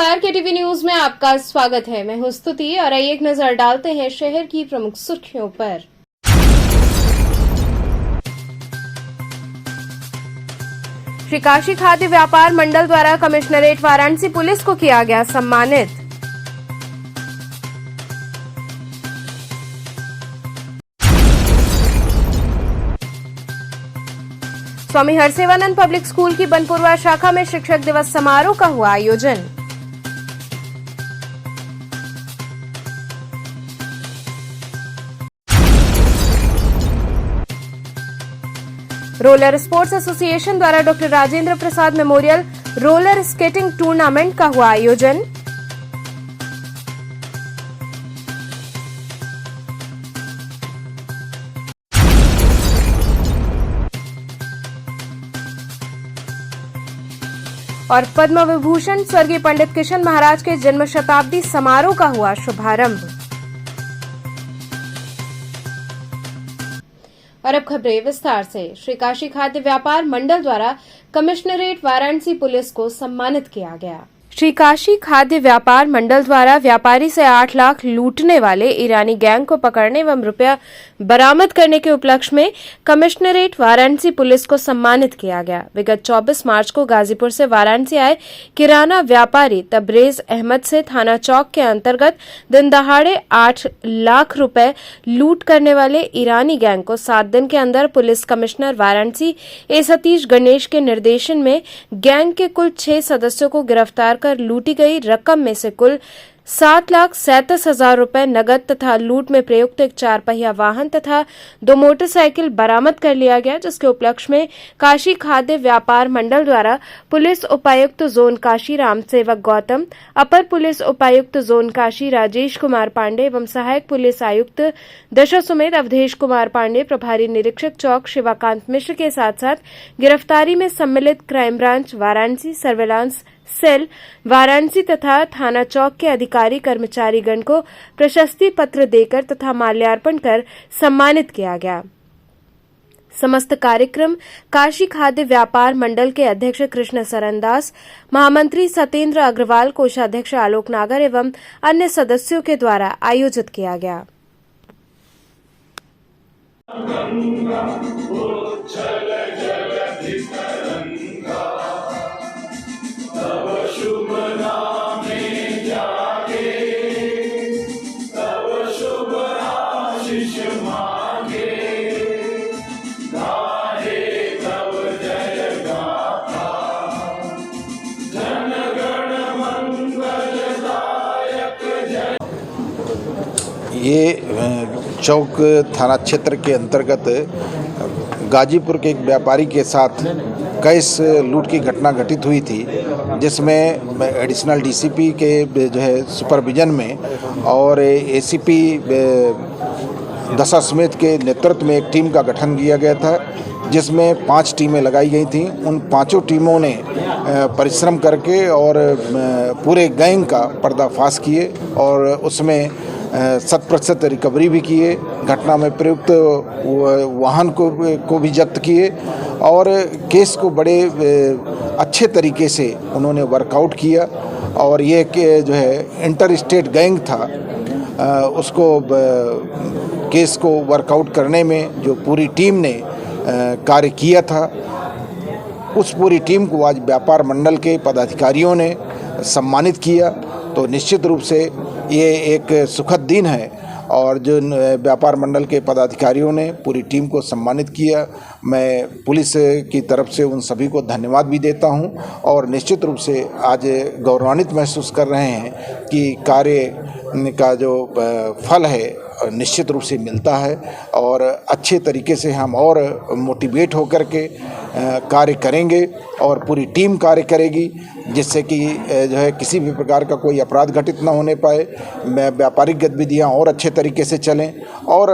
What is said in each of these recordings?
नमस्कार, KTV news में आपका स्वागत है। मैं हूं स्तुति और आइए एक नजर डालते हैं शहर की प्रमुख सुर्खियों पर। श्री काशी खाद्य व्यापार मंडल द्वारा कमिश्नरेट वाराणसी पुलिस को किया गया सम्मानित। स्वामी हरसेवानंद पब्लिक स्कूल की बनपुरवा शाखा में शिक्षक दिवस समारोह का हुआ आयोजन। रोलर स्पोर्ट्स एसोसिएशन द्वारा doctor Rajendra Prasad memorial roller skating tournament का हुआ आयोजन। और पद्म विभूषण स्वर्गीय पंडित किशन महाराज के जन्म शताब्दी समारोह का हुआ शुभारंभ। और अब खबरें विस्तार से। श्री काशी खाद्य व्यापार मंडल द्वारा कमिश्नरेट वाराणसी पुलिस को सम्मानित किया गया। श्री काशी खाद्य व्यापार मंडल द्वारा व्यापारी से 8 लाख लूटने वाले ईरानी गैंग को पकड़ने एवं रुपया बरामद करने के उपलक्ष्य में कमिश्नरेट वाराणसी पुलिस को सम्मानित किया गया। विगत 24 मार्च को गाजीपुर से वाराणसी आए किराना व्यापारी तबरेज अहमद से थाना चौक के अंतर्गत दिन दहाड़े 8 लाख रुपए लूट करने वाले ईरानी गैंग को 7 दिन के अंदर पुलिस कमिश्नर वाराणसी ए सतीश गणेश के निर्देशन में गैंग के कुल 6 सदस्यों को गिरफ्तार कर लूटी गई रकम में से कुल 7,37,000 रुपए नगद तथा लूट में प्रयुक्त एक 4 पहिया वाहन तथा 2 मोटरसाइकिल बरामद कर लिया गया, जिसके उपलक्ष्य में काशी खाद्य व्यापार मंडल द्वारा पुलिस उपायुक्त जोन काशी राम सेवक गौतम, अपर पुलिस उपायुक्त जोन काशी राजेश कुमार पांडे एवं सहायक पुलिस आयुक्त दशा सुमेध अवधेश कुमार पांडे, प्रभारी निरीक्षक चौक शिवाकांत मिश्र के साथ साथ गिरफ्तारी में सम्मिलित crime branch Varanasi, surveillance cell Varanasi तथा थाना चौक के अधिकारी कर्मचारीगण को प्रशस्ति पत्र देकर तथा माल्यार्पण कर सम्मानित किया गया। समस्त कार्यक्रम काशी खाद्य व्यापार मंडल के अध्यक्ष कृष्ण सरनदास, महामंत्री सत्येंद्र अग्रवाल, कोषाध्यक्ष आलोक नागर एवं अन्य सदस्यों के द्वारा आयोजित किया गया। ये चौक थाना क्षेत्र के अंतर्गत गाजीपुर के एक व्यापारी के साथ कैश लूट की घटना घटित हुई थी, जिसमें एडिशनल डीसीपी के जो है सुपरविजन में और एसीपी दशा सुमेध के नेतृत्व में एक टीम का गठन किया गया था, जिसमें 5 टीमें लगाई गई थीं। उन 5 टीमों ने परिश्रम करके और पूरे गैंग का पर्दाफाश किए और उसमें 100% रिकवरी भी किए। घटना में प्रयुक्त वाहन को भी जब्त किए और केस को बड़े अच्छे तरीके से उन्होंने वर्कआउट किया। और ये जो है इंटर स्टेट गैंग था, उसको केस को वर्कआउट करने में जो पूरी टीम ने कार्य किया था, उस पूरी टीम को आज व्यापार मंडल के पदाधिकारियों ने सम्मानित किया। तो निश्चित रूप से ये एक सुखद दिन है और जो व्यापार मंडल के पदाधिकारियों ने पूरी टीम को सम्मानित किया, मैं पुलिस की तरफ से उन सभी को धन्यवाद भी देता हूं और निश्चित रूप से आज गौरवान्वित महसूस कर रहे हैं कि कार्य का जो फल है निश्चित रूप से मिलता है और अच्छे तरीके से हम और मोटिवेट होकर के कार्य करेंगे और पूरी टीम कार्य करेगी, जिससे कि जो है किसी भी प्रकार का कोई अपराध घटित न होने पाए, व्यापारिक गतिविधियां और अच्छे तरीके से चलें और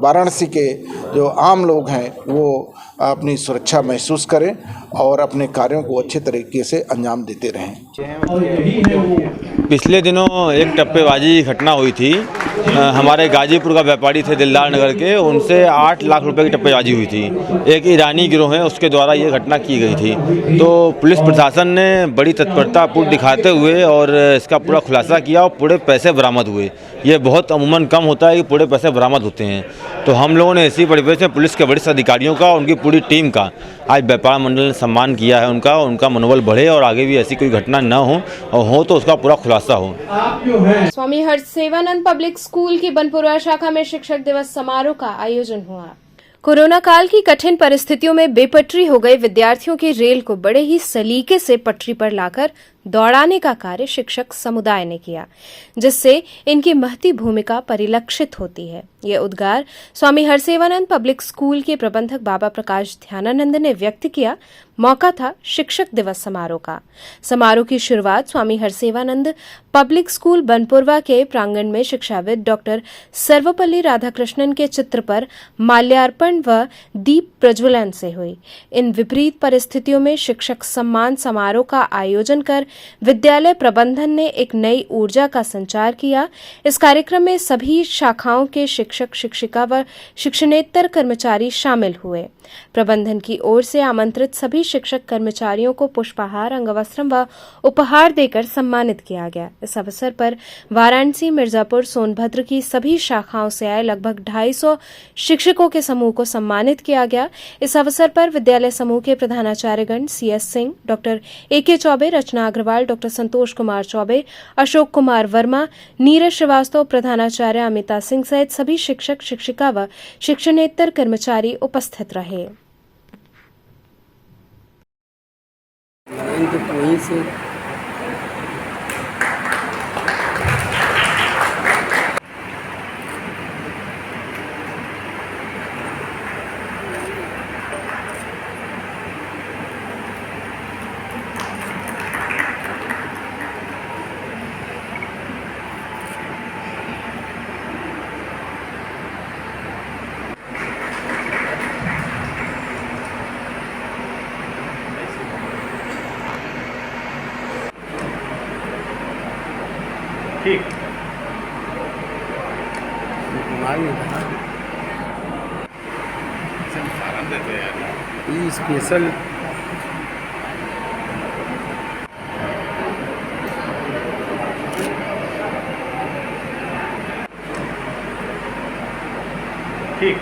वाराणसी के जो आम लोग हैं वो अपनी सुरक्षा महसूस करें और अपने कार्यों को अच्छे तरीके से अंजाम देते रहें। पिछले दिनों एक टप्पेबाजी घटना हुई थी। हमारे गाजीपुर का व्यापारी थे दिलदार नगर के, उनसे 8 लाख रुपए की टप्पेबाजी हुई थी। एक ईरानी गिरोह है उसके द्वारा ये घटना की गई थी। तो पुलिस प्रशासन ने बड़ी तत्परतापूर्ण दिखाते हुए और इसका पूरा खुलासा किया और पूरे पैसे बरामद हुए। ये बहुत अमूमन कम होता है कि पूरे पैसे बरामद होते हैं। तो हम लोगों ने इसी परिवेश में पुलिस के वरिष्ठ अधिकारियों का और उनकी पूरी टीम का आज व्यापार मंडल ने सम्मान किया है उनका मनोबल बढ़े और आगे भी ऐसी कोई घटना न हो, और हो तो उसका पूरा खुलासा हो। स्वामी हरसेवानंद पब्लिक स्कूल की बनपुरा शाखा में शिक्षक दिवस समारोह का आयोजन हुआ। कोरोना काल की कठिन परिस्थितियों में बेपटरी हो गए विद्यार्थियों की रेल को बड़े ही सलीके से पटरी पर लाकर दौड़ाने का कार्य शिक्षक समुदाय ने किया, जिससे इनकी महती भूमिका परिलक्षित होती है। ये उद्गार स्वामी हरसेवानंद पब्लिक स्कूल के प्रबंधक बाबा प्रकाश ध्यानानंद ने व्यक्त किया। मौका था शिक्षक दिवस समारोह का। समारोह की शुरुआत स्वामी हरसेवानंद पब्लिक स्कूल बनपुरवा के प्रांगण में शिक्षाविद डॉक्टर सर्वपल्ली राधाकृष्णन के चित्र पर माल्यार्पण व दीप प्रज्वलन से हुई। इन विपरीत परिस्थितियों में शिक्षक सम्मान समारोह का आयोजन कर विद्यालय प्रबंधन ने एक नई ऊर्जा का संचार किया। इस कार्यक्रम में सभी शाखाओं के शिक्षक, शिक्षिका व शिक्षणेतर कर्मचारी शामिल हुए। प्रबंधन की ओर से आमंत्रित सभी शिक्षक कर्मचारियों को पुष्पहार, अंगवस्त्रम व उपहार देकर सम्मानित किया गया। इस अवसर पर वाराणसी, मिर्जापुर, सोनभद्र की सभी शाखाओं से आए लगभग 250 शिक्षकों के समूह को सम्मानित किया गया। इस अवसर पर विद्यालय समूह के प्रधानाचार्यगण CS Singh, doctor AK Chaubey, Rachna Agarwal, doctor Santosh Kumar Chaubey, Ashok Kumar Verma, Neeraj Srivastava, प्रधानाचार्य अमिता सिंह सहित सभी शिक्षक, शिक्षिका व शिक्षणेतर कर्मचारी उपस्थित रहे। ठीक ये स्पेशल ठीक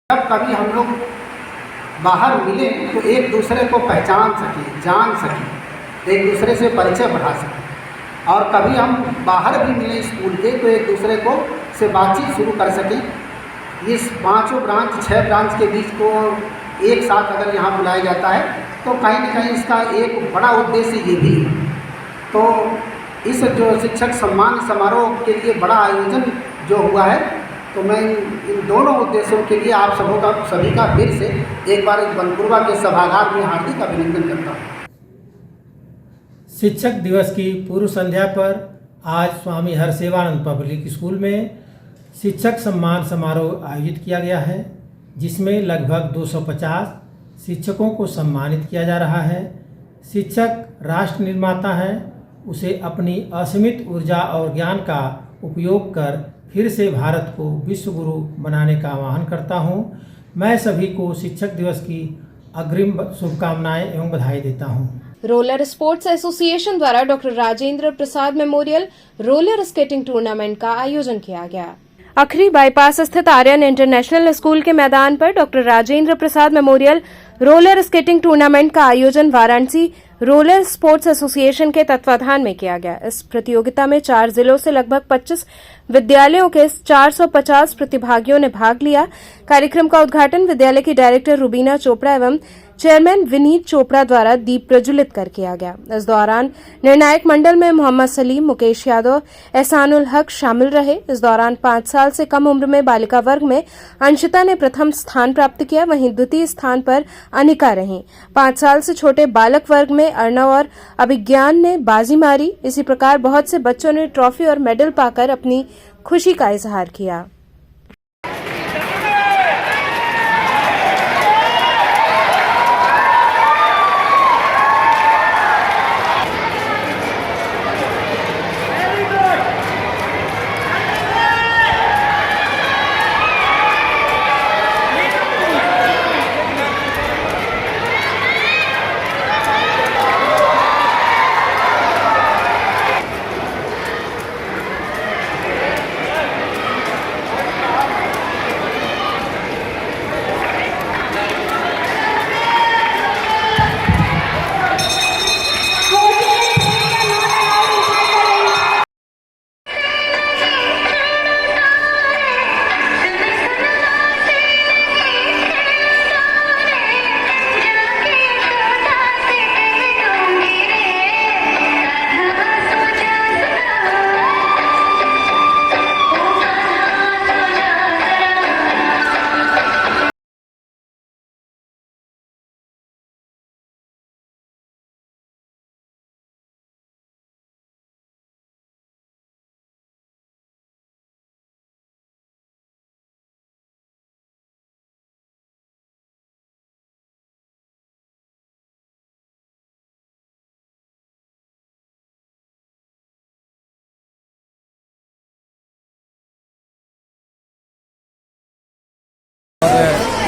जब कभी हम लोग बाहर मिले तो एक दूसरे को पहचान सकें, जान सकें, एक दूसरे से परिचय बढ़ा सकें। और कभी हम बाहर भी मिले स्कूल के तो एक दूसरे को से बातचीत शुरू कर सकें। इस 5 ब्रांच 6 ब्रांच के बीच को एक साथ अगर यहाँ बुलाया जाता है तो कहीं न कहीं इसका एक बड़ा उद्देश्य ये भी है। तो इस जो शिक्षक सम्मान समारोह के लिए बड़ा आयोजन जो हुआ है, तो मैं इन दोनों उद्देश्यों के लिए आप सभी का फिर से एक बार इस बनपुरवा के सभागार में हार्दिक अभिनंदन करता हूँ। शिक्षक दिवस की पूर्व संध्या पर आज स्वामी हरसेवानंद पब्लिक स्कूल में शिक्षक सम्मान समारोह आयोजित किया गया है, जिसमें लगभग 250 शिक्षकों को सम्मानित किया जा रहा है। शिक्षक राष्ट्र निर्माता है, उसे अपनी असीमित ऊर्जा और ज्ञान का उपयोग कर फिर से भारत को विश्व गुरु बनाने का आह्वान करता हूँ। मैं सभी को शिक्षक दिवस की अग्रिम शुभकामनाएं एवं बधाई देता हूं। रोलर स्पोर्ट्स एसोसिएशन द्वारा doctor Rajendra Prasad memorial roller skating tournament का आयोजन किया गया। अखरी बाईपास स्थित आर्यन इंटरनेशनल स्कूल के मैदान पर doctor Rajendra Prasad memorial roller skating tournament का आयोजन वाराणसी रोलर स्पोर्ट्स एसोसिएशन के तत्वाधान में किया गया। इस प्रतियोगिता में 4 जिलों से लगभग 25 विद्यालयों के 450 प्रतिभागियों ने भाग लिया। कार्यक्रम का उद्घाटन विद्यालय की डायरेक्टर रुबीना चोपड़ा एवं चेयरमैन विनीत चोपड़ा द्वारा दीप प्रज्वलित कर किया गया। इस दौरान निर्णायक मंडल में मोहम्मद सलीम, मुकेश यादव, एहसानुल हक शामिल रहे। इस दौरान 5 साल से कम उम्र में बालिका वर्ग में अंशिता ने प्रथम स्थान प्राप्त किया, वहीं द्वितीय स्थान पर अनिका रहीं। 5 साल से छोटे बालक वर्ग में अर्णव और अभिज्ञान ने बाजी मारी। इसी प्रकार बहुत से बच्चों ने ट्रॉफी और मेडल पाकर अपनी खुशी का इजहार किया।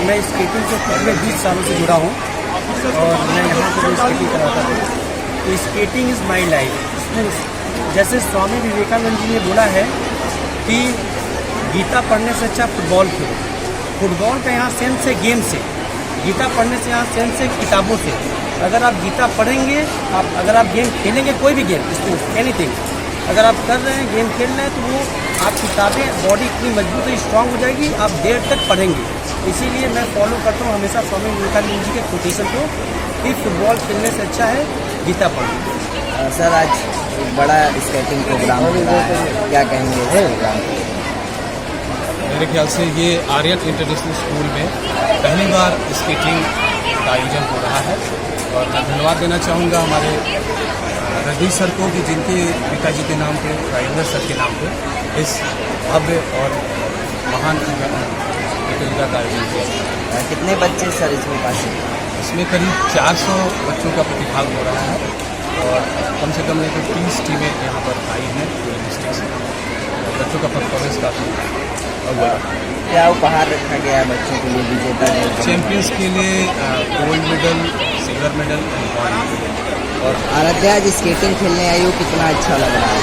मैं स्केटिंग से पिछले 20 सालों से जुड़ा हूँ और मैं यहाँ पर स्केटिंग कराता हूँ। तो स्केटिंग इज़ माई लाइफ। इसमें जैसे स्वामी विवेकानंद जी ने बोला है कि गीता पढ़ने से अच्छा फुटबॉल खेलो। फुटबॉल का यहाँ सेंस है गेम से, गीता पढ़ने से यहाँ सेंस है किताबों से। अगर आप गीता पढ़ेंगे, अगर आप गेम खेलेंगे, कोई भी गेम, एनीथिंग अगर आप कर रहे हैं, गेम खेल रहे हैं, तो वो आप किताबें, बॉडी इतनी मजबूत और स्ट्रांग हो जाएगी, आप देर तक पढ़ेंगे। इसीलिए मैं फॉलो करता हूँ हमेशा स्वामी विवेकानंद जी के कोटेशन को कि फुटबॉल खेलने से अच्छा है गीता पढ़ना। सर, आज बड़ा स्केटिंग प्रोग्राम हो रहा है, क्या कहेंगे इस प्रोग्राम को? मेरे ख्याल से ये आर्यन इंटरनेशनल स्कूल में पहली बार स्केटिंग का आयोजन हो रहा है और मैं धन्यवाद देना चाहूँगा हमारे रजनीश सर को कि जिनके पिताजी के नाम पे, राजेंद्र सर के नाम पे इस भव्य और महान प्रतियोगिता का आयोजन किया। कितने बच्चे सर इसमें पास हैं? इसमें करीब 400 बच्चों का प्रतिभाग हो रहा है और कम से कम लेकर 30 टीमें यहाँ पर आई हैं पूरे डिस्ट्रिक्ट से। बच्चों का परफॉर्मेंस काफ़ी हुआ। क्या उपहार रखा गया है बच्चों के लिए? विजेता चैंपियंस के लिए gold medal, silver medal and bronze medal. और आराध्या आज स्केटिंग खेलने आई हो, कितना अच्छा लग रहा है?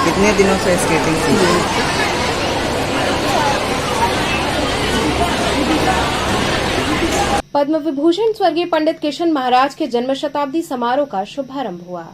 कितने दिनों से स्केटिंग सीखी? पद्म विभूषण स्वर्गीय पंडित किशन महाराज के जन्म शताब्दी समारोह का शुभारंभ हुआ।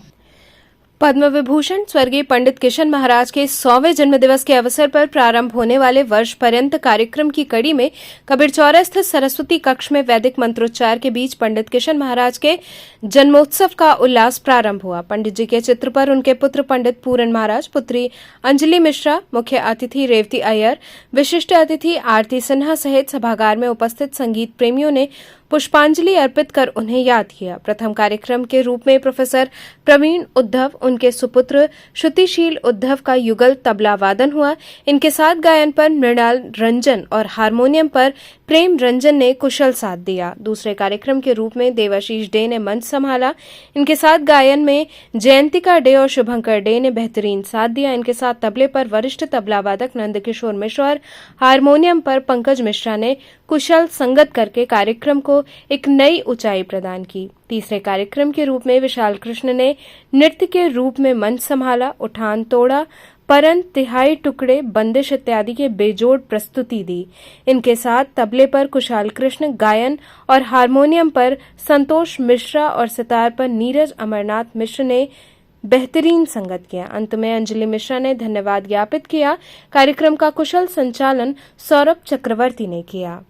पद्म विभूषण स्वर्गीय पंडित किशन महाराज के 100वें जन्मदिवस के अवसर पर प्रारंभ होने वाले वर्ष पर्यंत कार्यक्रम की कड़ी में कबीरचौरा स्थित सरस्वती कक्ष में वैदिक मंत्रोच्चार के बीच पंडित किशन महाराज के जन्मोत्सव का उल्लास प्रारंभ हुआ। पंडित जी के चित्र पर उनके पुत्र पंडित पूरन महाराज, पुत्री अंजलि मिश्रा, मुख्य अतिथि रेवती अय्यर, विशिष्ट अतिथि आरती सिन्हा सहित सभागार में उपस्थित संगीत प्रेमियों ने पुष्पांजलि अर्पित कर उन्हें याद किया। प्रथम कार्यक्रम के रूप में प्रोफेसर प्रवीण उद्धव, उनके सुपुत्र श्रुतिशील उद्धव का युगल तबला वादन हुआ। इनके साथ गायन पर मृणाल रंजन और हारमोनियम पर प्रेम रंजन ने कुशल साथ दिया। दूसरे कार्यक्रम के रूप में देवाशीष डे ने मंच संभाला। इनके साथ गायन में जयंतिका डे और शुभंकर डे ने बेहतरीन साथ दिया। इनके साथ तबले पर वरिष्ठ तबला वादक नंदकिशोर मिश्रा और हारमोनियम पर पंकज मिश्रा ने कुशल संगत करके कार्यक्रम को एक नई ऊंचाई प्रदान की। तीसरे कार्यक्रम के रूप में विशाल कृष्ण ने नृत्य के रूप में मंच संभाला। उठान तोड़ा, परन, तिहाई टुकड़े, बंदिश इत्यादि के बेजोड़ प्रस्तुति दी। इनके साथ तबले पर कुशाल कृष्ण, गायन और हारमोनियम पर संतोष मिश्रा और सितार पर नीरज अमरनाथ मिश्र ने बेहतरीन संगत किया। अंत में अंजलि मिश्रा ने धन्यवाद ज्ञापित किया। कार्यक्रम का कुशल संचालन सौरभ चक्रवर्ती ने किया।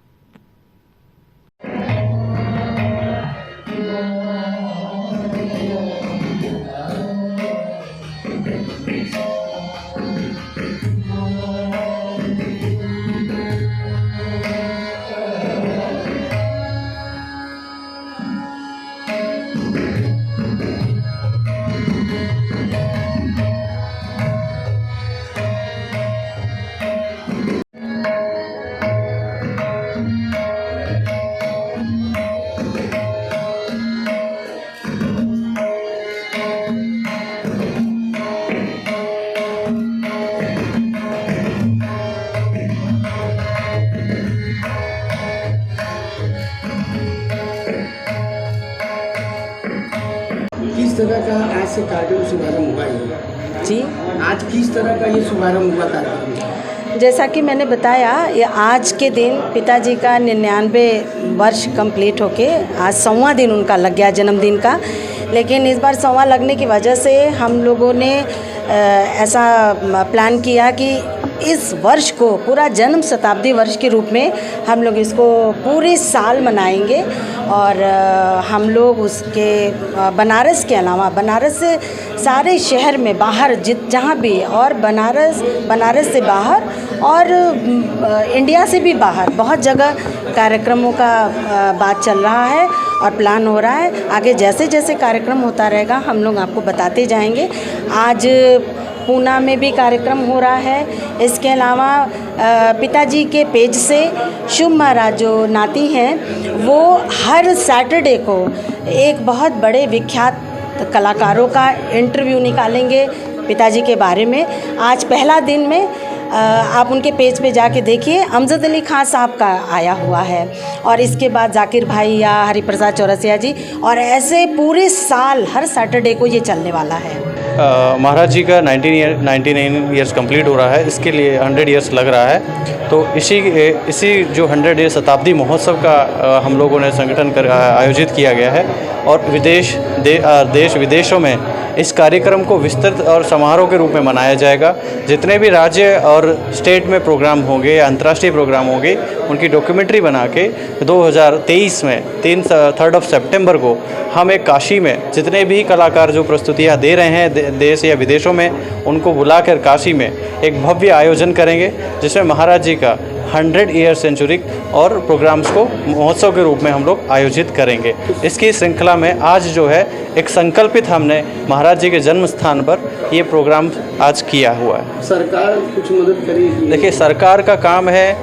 किस तरह का आज से कार्यक्रम शुभारंभ हुआ है जी, आज किस तरह का ये शुभारंभ हुआ कार्यक्रम? जैसा कि मैंने बताया, ये आज के दिन पिताजी का 99 वर्ष कंप्लीट होके आज 100वां दिन उनका लग गया जन्मदिन का। लेकिन इस बार 100वां लगने की वजह से हम लोगों ने ऐसा प्लान किया कि इस वर्ष को पूरा जन्म शताब्दी वर्ष के रूप में हम लोग इसको पूरे साल मनाएंगे। और हम लोग उसके बनारस के अलावा बनारस से सारे शहर में बाहर जहाँ भी, और बनारस से बाहर और इंडिया से भी बाहर बहुत जगह कार्यक्रमों का बात चल रहा है और प्लान हो रहा है। आगे जैसे जैसे कार्यक्रम होता रहेगा हम लोग आपको बताते जाएंगे। आज पूना में भी कार्यक्रम हो रहा है। इसके अलावा पिताजी के पेज से शुभ महाराज जो नाती हैं वो हर सैटरडे को एक बहुत बड़े विख्यात कलाकारों का इंटरव्यू निकालेंगे पिताजी के बारे में। आज पहला दिन में आप उनके पेज पे जाके देखिए, अमजद अली खां साहब का आया हुआ है और इसके बाद जाकिर भाई या हरिप्रसाद चौरसिया जी, और ऐसे पूरे साल हर सैटरडे को ये चलने वाला है। महाराज जी का 99 ईयर्स कंप्लीट हो रहा है, इसके लिए 100 ईयर्स लग रहा है। तो इसी जो 100 ईयर शताब्दी महोत्सव का हम लोगों ने संगठन कर आयोजित किया गया है और देश विदेशों में इस कार्यक्रम को विस्तृत और समारोह के रूप में मनाया जाएगा। जितने भी राज्य और स्टेट में प्रोग्राम होंगे या अंतर्राष्ट्रीय प्रोग्राम होंगे उनकी डॉक्यूमेंट्री बना के 2023 में 3 सितंबर को हम एक काशी में जितने भी कलाकार जो प्रस्तुतियाँ दे रहे हैं देश या विदेशों में, उनको बुलाकर काशी में एक भव्य आयोजन करेंगे जिसमें महाराज जी का 100 ईयर सेंचुरी और प्रोग्राम्स को महोत्सव के रूप में हम लोग आयोजित करेंगे। इसकी श्रृंखला में आज जो है एक संकल्पित हमने महाराज जी के जन्म स्थान पर ये प्रोग्राम आज किया हुआ है। सरकार कुछ मदद करेगी? देखिए, सरकार का काम है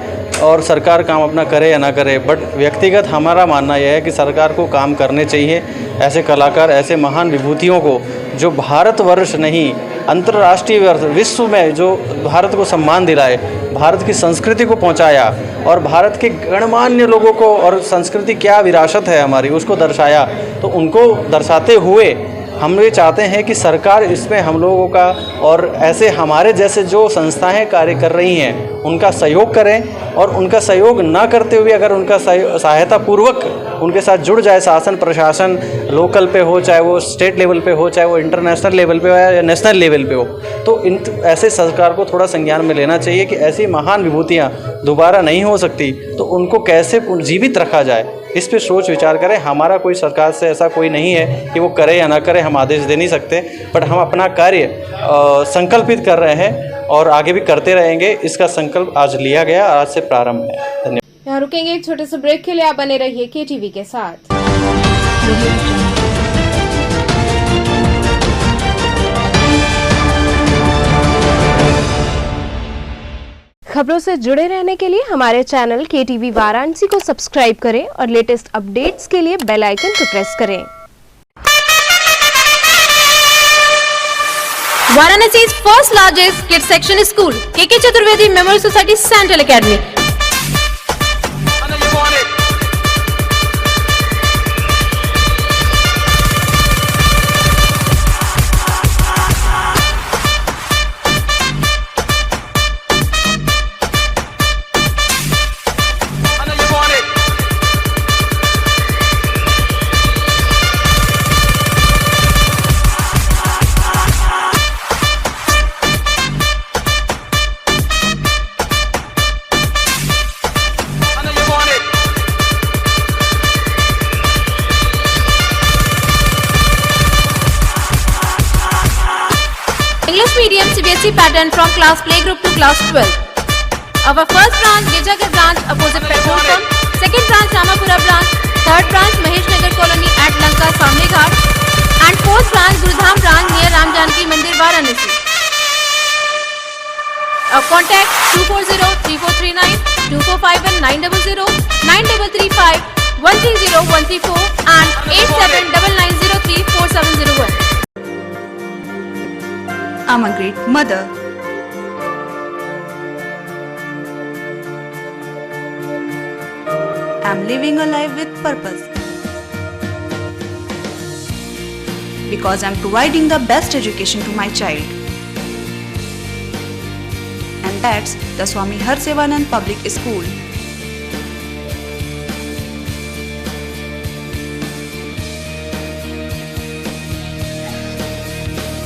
और सरकार काम अपना करे या ना करे, बट व्यक्तिगत हमारा मानना यह है कि सरकार को काम करने चाहिए। ऐसे कलाकार, ऐसे महान विभूतियों को जो भारतवर्ष नहीं अंतर्राष्ट्रीय विश्व में जो भारत को सम्मान दिलाए, भारत की संस्कृति को पहुंचाया और भारत के गणमान्य लोगों को और संस्कृति क्या विरासत है हमारी उसको दर्शाया, तो उनको दर्शाते हुए हम ये चाहते हैं कि सरकार इसमें हम लोगों का और ऐसे हमारे जैसे जो संस्थाएं कार्य कर रही हैं उनका सहयोग करें, और उनका सहयोग ना करते हुए अगर उनका सहायता पूर्वक उनके साथ जुड़ जाए शासन प्रशासन, लोकल पे हो चाहे वो स्टेट लेवल पे हो चाहे वो इंटरनेशनल लेवल पे हो या नेशनल लेवल पे हो, तो ऐसे सरकार को थोड़ा संज्ञान में लेना चाहिए कि ऐसी महान विभूतियाँ दोबारा नहीं हो सकती, तो उनको कैसे जीवित रखा जाए इस पे सोच विचार करें। हमारा कोई सरकार से ऐसा कोई नहीं है कि वो करे या ना करे, हम आदेश दे नहीं सकते, बट हम अपना कार्य संकल्पित कर रहे हैं और आगे भी करते रहेंगे। इसका संकल्प आज लिया गया, आज से प्रारंभ है। धन्यवाद। यहाँ रुकेंगे एक छोटे से ब्रेक के लिए। आप बने रहिए KTV के साथ। खबरों से जुड़े रहने के लिए हमारे चैनल KTV वाराणसी को सब्सक्राइब करें और लेटेस्ट अपडेट्स के लिए बेल आइकन को प्रेस करें। Varanasi's first largest kids section school, KK Chaturvedi Memorial Society Central Academy. English medium CBSE pattern from class playgroup to class 12. Our first branch Gijagar branch opposite petrol pump, second branch Ramapura branch, third branch Mahesh Nagar colony at Lanka Samne Ghat, and fourth branch Gurudham branch near Ram Janaki Mandir Varanasi. Our contact 240-3439, 2451-900, 9335-130-134 and 879903-4701. I'm a great mother. I'm living a life with purpose. Because I'm providing the best education to my child. And that's the Swami Harsevanand Public School.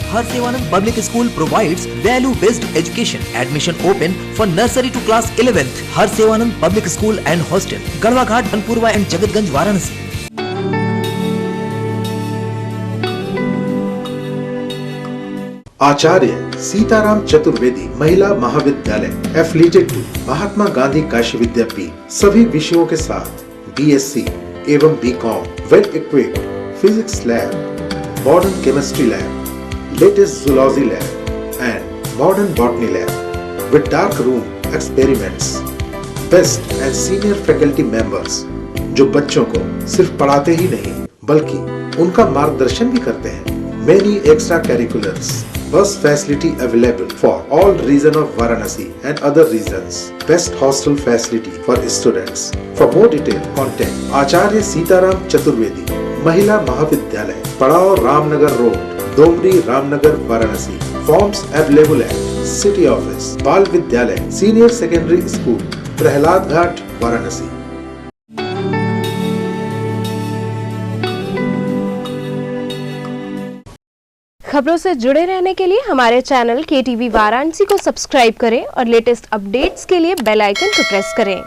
Harsevanand Public School provides value-based education. Admission open for nursery to class 11th. Harsevanand Public School and Hostel, Gadwa Ghat, Dhanpurwa and Jagatganj, Varanasi. आचार्य सीताराम चतुर्वेदी महिला महाविद्यालय affiliated to Mahatma Gandhi Kashi विद्यापीठ सभी विषयों के साथ BSc एवं BCom, well equipped physics lab, modern chemistry lab, latest zoology lab and modern botany lab with dark room experiments, best and senior faculty members जो बच्चों को सिर्फ पढ़ाते ही नहीं बल्कि उनका मार्गदर्शन भी करते हैं। Many extra curriculars, bus facility available for all region of Varanasi and other regions. Best hostel facility for students. For more detail, contact Acharya Sitaram Chaturvedi Mahila Mahavidyalaya, Padao Ramnagar Road, Domri Ramnagar Varanasi. Forms available at city office, बाल विद्यालय senior secondary school, Prahlad घाट, वाराणसी। खबरों से जुड़े रहने के लिए हमारे channel KTV Varanasi को सब्सक्राइब करें और लेटेस्ट अपडेट्स के लिए बेल आइकन को प्रेस करें।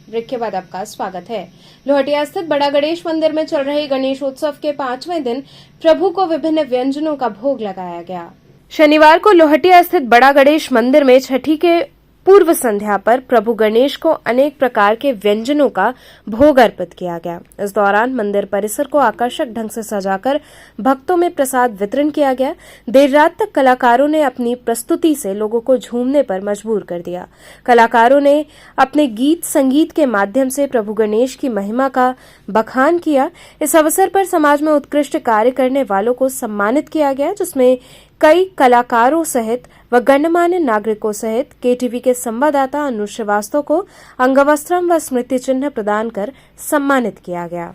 ब्रेक के बाद आपका स्वागत है। लोहटिया स्थित बड़ा गणेश मंदिर में चल रहे गणेश उत्सव के 5वें दिन प्रभु को विभिन्न व्यंजनों का भोग लगाया गया। शनिवार को लोहटिया स्थित बड़ा गणेश मंदिर में छठी के पूर्व संध्या पर प्रभु गणेश को अनेक प्रकार के व्यंजनों का भोग अर्पित किया गया। इस दौरान मंदिर परिसर को आकर्षक ढंग से सजाकर भक्तों में प्रसाद वितरण किया गया। देर रात तक कलाकारों ने अपनी प्रस्तुति से लोगों को झूमने पर मजबूर कर दिया। कलाकारों ने अपने गीत संगीत के माध्यम से प्रभु गणेश की महिमा का बखान किया। इस अवसर पर समाज में उत्कृष्ट कार्य करने वालों को सम्मानित किया गया, जिसमें कई कलाकारों सहित व गणमान्य नागरिकों सहित KTV के संवाददाता अनु श्रीवास्तव को अंगवस्त्रम व स्मृति चिन्ह प्रदान कर सम्मानित किया गया।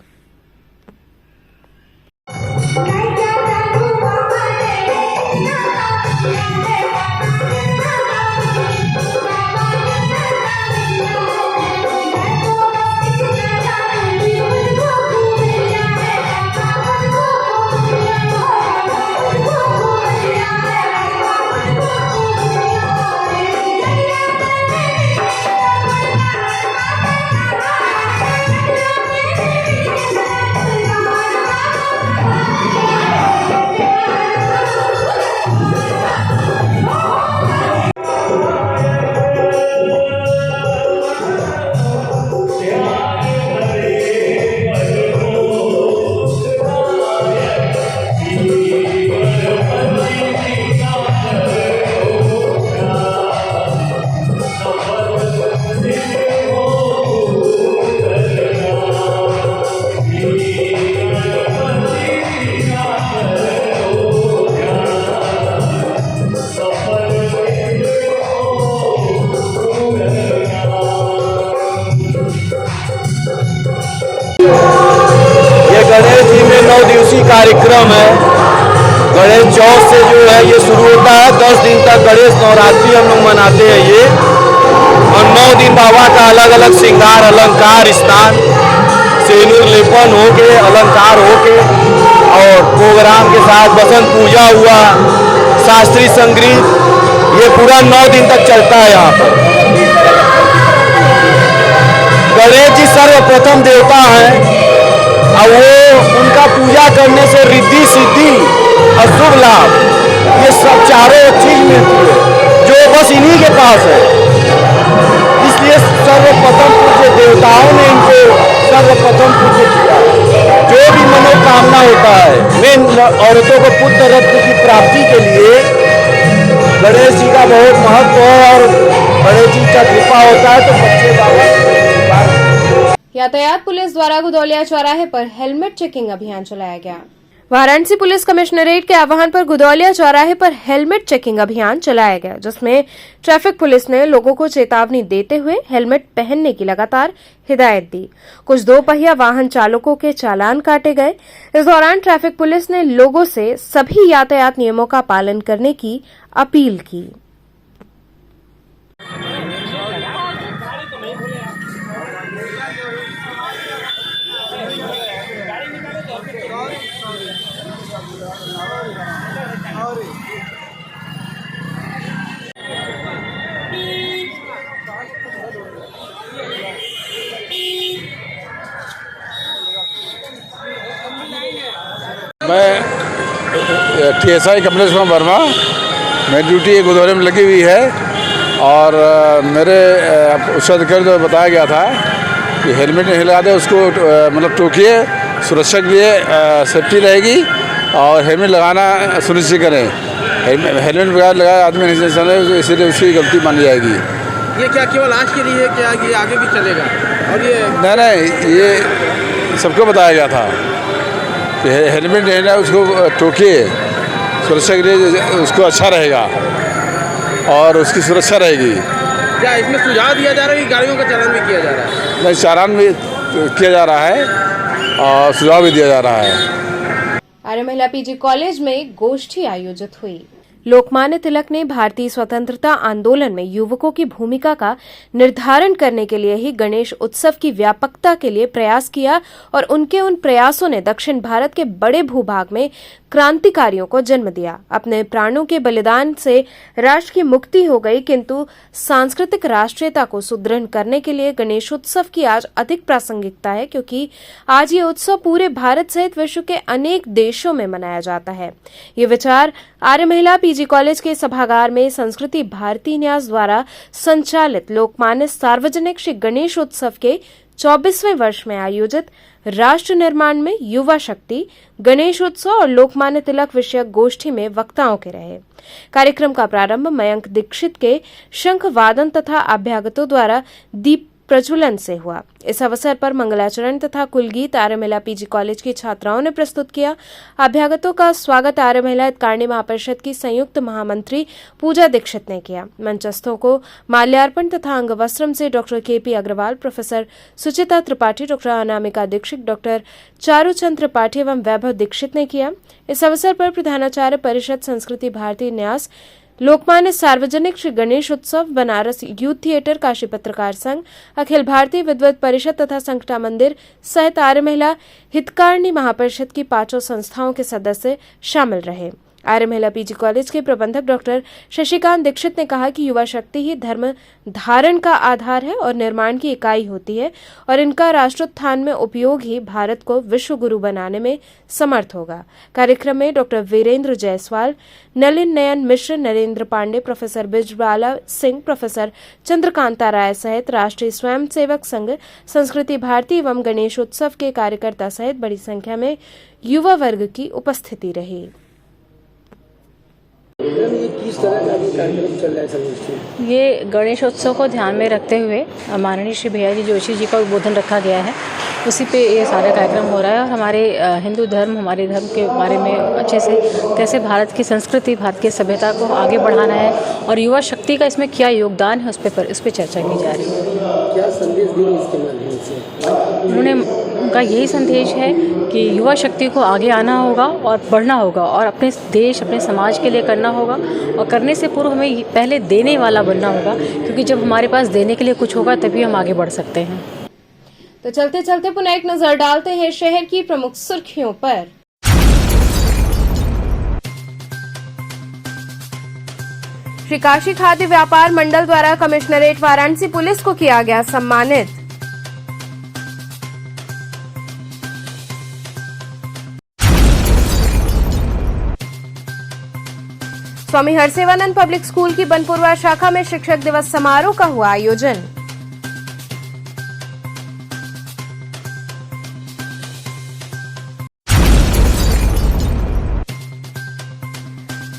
कार्यक्रम है गणेश चौथ से जो है ये शुरू होता है। 10 दिन तक गणेश नवरात्रि हम लोग मनाते हैं ये, और 9 दिन बाबा का अलग अलग श्रृंगार अलंकार स्नान सिंदूर लेपन होके अलंकार होके और प्रोग्राम के साथ बसंत पूजा हुआ, शास्त्रीय संगीत, ये पूरा 9 दिन तक चलता है यहाँ पर। गणेश जी सर्वप्रथम देवता हैं और वो उनका पूजा करने से रिद्धि सिद्धि और शुभ लाभ ये सब चारों चीज मिलती है जो बस इन्हीं के पास है। इसलिए सर्वप्रथम पूज्य देवताओं ने इनको सर्वप्रथम पूज्य किया। जो भी मनोकामना होता है मेन औरतों को पुत्र रत्न की प्राप्ति के लिए गणेश जी का बहुत महत्व है और गणेश जी का कृपा होता है तो बच्चे बाबा। यातायात पुलिस द्वारा गुदौलिया चौराहे पर हेलमेट चेकिंग अभियान चलाया गया। वाराणसी पुलिस कमिश्नरेट के आह्वान पर गुदौलिया चौराहे पर हेलमेट चेकिंग अभियान चलाया गया, जिसमें ट्रैफिक पुलिस ने लोगों को चेतावनी देते हुए हेलमेट पहनने की लगातार हिदायत दी। कुछ 2 पहिया वाहन चालकों के चालान काटे गए। इस दौरान ट्रैफिक पुलिस ने लोगों से सभी यातायात नियमों का पालन करने की अपील की। मैं TSI कमलेश कुमार वर्मा, मेरी ड्यूटी गुरुद्वारे में लगी हुई है और मेरे उच्चाधिकारी को बताया गया था कि हेलमेट नहीं लगाते उसको मतलब टोकिए, सुरक्षा के लिए सेफ्टी रहेगी और हेलमेट लगाना सुनिश्चित करें। हेलमेट बगैर लगाया आदमी नहीं चले इसीलिए उसकी गलती मानी जाएगी। ये क्या केवल आज के लिए क्या ये आगे भी चलेगा? और ये नहीं ये सबको बताया गया था कि हेलमेट नहीं है उसको टोकिए, सुरक्षा के लिए उसको अच्छा रहेगा और उसकी सुरक्षा रहेगी। क्या इसमें सुझाव दिया जा रहा है कि गाड़ियों का चालान भी किया जा रहा है? नहीं, चालान भी किया जा रहा है और सुझाव भी दिया जा रहा है। आर्य महिला PG कॉलेज में गोष्ठी आयोजित हुई। लोकमान्य तिलक ने भारतीय स्वतंत्रता आंदोलन में युवकों की भूमिका का निर्धारण करने के लिए ही गणेश उत्सव की व्यापकता के लिए प्रयास किया और उनके उन प्रयासों ने दक्षिण भारत के बड़े भूभाग में क्रांतिकारियों को जन्म दिया। अपने प्राणों के बलिदान से राष्ट्र की मुक्ति हो गई, किंतु सांस्कृतिक राष्ट्रीयता को सुदृढ़ करने के लिए गणेशोत्सव की आज अधिक प्रासंगिकता है, क्योंकि आज ये उत्सव पूरे भारत सहित विश्व के अनेक देशों में मनाया जाता है। ये विचार आर्य महिला PG कॉलेज के सभागार में संस्कृति भारती न्यास द्वारा संचालित लोकमान्य सार्वजनिक श्री गणेश उत्सव के 24वें वर्ष में आयोजित राष्ट्र निर्माण में युवा शक्ति गणेश उत्सव और लोकमान्य तिलक विषयक गोष्ठी में वक्ताओं के रहे। कार्यक्रम का प्रारंभ मयंक दीक्षित के शंख वादन तथा अभ्यागतों द्वारा दीप प्रज्वलन से हुआ। इस अवसर पर मंगलाचरण तथा कुलगीत आर्य महिला PG कॉलेज की छात्राओं ने प्रस्तुत किया। अभ्यागतों का स्वागत आर्य महिला हितकारिणी महापरिषद की संयुक्त महामंत्री पूजा दीक्षित ने किया। मंचस्थों को माल्यार्पण तथा अंगवस्त्रम से डॉक्टर KP अग्रवाल, प्रोफेसर सुचिता त्रिपाठी, डॉक्टर अनामिका दीक्षित, डॉक्टर चारूचंद त्रिपाठी एवं वैभव दीक्षित ने किया। इस अवसर पर प्रधानाचार्य परिषद संस्कृति भारती न्यास, लोकमान्य सार्वजनिक श्री गणेश उत्सव, बनारस यूथ थिएटर, काशी पत्रकार संघ, अखिल भारतीय विद्वत परिषद तथा संकटा मंदिर सहित आर्य महिला हितकारिणी महापरिषद की 5 संस्थाओं के सदस्य शामिल रहे। आर्य महिला PG कॉलेज के प्रबंधक डॉक्टर शशिकांत दीक्षित ने कहा कि युवा शक्ति ही धर्म धारण का आधार है और निर्माण की इकाई होती है और इनका राष्ट्रोत्थान में उपयोग ही भारत को विश्व गुरु बनाने में समर्थ होगा। कार्यक्रम में डॉक्टर वीरेंद्र जायसवाल, नलिन नयन मिश्र, नरेंद्र पांडे, प्रोफेसर बिजबाला सिंह, प्रोफेसर चंद्रकांता राय सहित राष्ट्रीय स्वयंसेवक संघ, संस्कृति भारती एवं गणेश उत्सव के कार्यकर्ता सहित बड़ी संख्या में युवा वर्ग की उपस्थिति रही। किस तरह का कार्यक्रम चल रहा है? ये गणेशोत्सव को ध्यान में रखते हुए माननीय श्री भैया जी जोशी जी का उद्बोधन रखा गया है उसी पे ये सारा कार्यक्रम हो रहा है। और हमारे हिंदू धर्म, हमारे धर्म के बारे में अच्छे से कैसे भारत की संस्कृति, भारत की सभ्यता को आगे बढ़ाना है और युवा शक्ति का इसमें क्या योगदान है उस पर चर्चा की जा रही है। क्या संदेश दिए इसके माध्यम से? उनका यही संदेश है कि युवा शक्ति को आगे आना होगा और बढ़ना होगा और अपने देश, अपने समाज के लिए करना होगा और करने से पूर्व हमें पहले देने वाला बनना होगा, क्योंकि जब हमारे पास देने के लिए कुछ होगा तभी हम आगे बढ़ सकते हैं। तो चलते चलते पुनः एक नजर डालते हैं शहर की प्रमुख सुर्खियों पर। श्री काशी खाद्य व्यापार मंडल द्वारा कमिश्नरेट वाराणसी पुलिस को किया गया सम्मानित। स्वामी हरसेवानंद पब्लिक स्कूल की बनपुरवा शाखा में शिक्षक दिवस समारोह का हुआ आयोजन।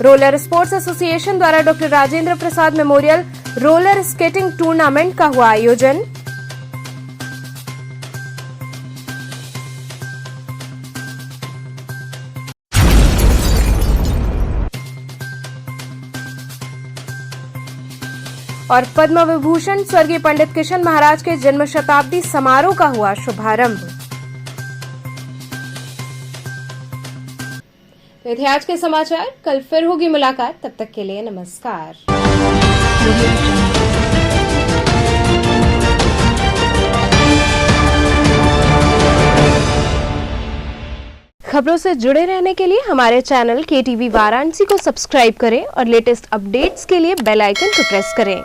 रोलर स्पोर्ट्स एसोसिएशन द्वारा doctor Rajendra Prasad memorial roller skating tournament का हुआ आयोजन। और पद्म विभूषण स्वर्गीय पंडित किशन महाराज के जन्म शताब्दी समारोह का हुआ शुभारंभ। तो थे आज के समाचार, कल फिर होगी मुलाकात, तब तक के लिए नमस्कार। खबरों से जुड़े रहने के लिए हमारे चैनल KTV वाराणसी को सब्सक्राइब करें और लेटेस्ट अपडेट्स के लिए बेल आइकन को प्रेस करें।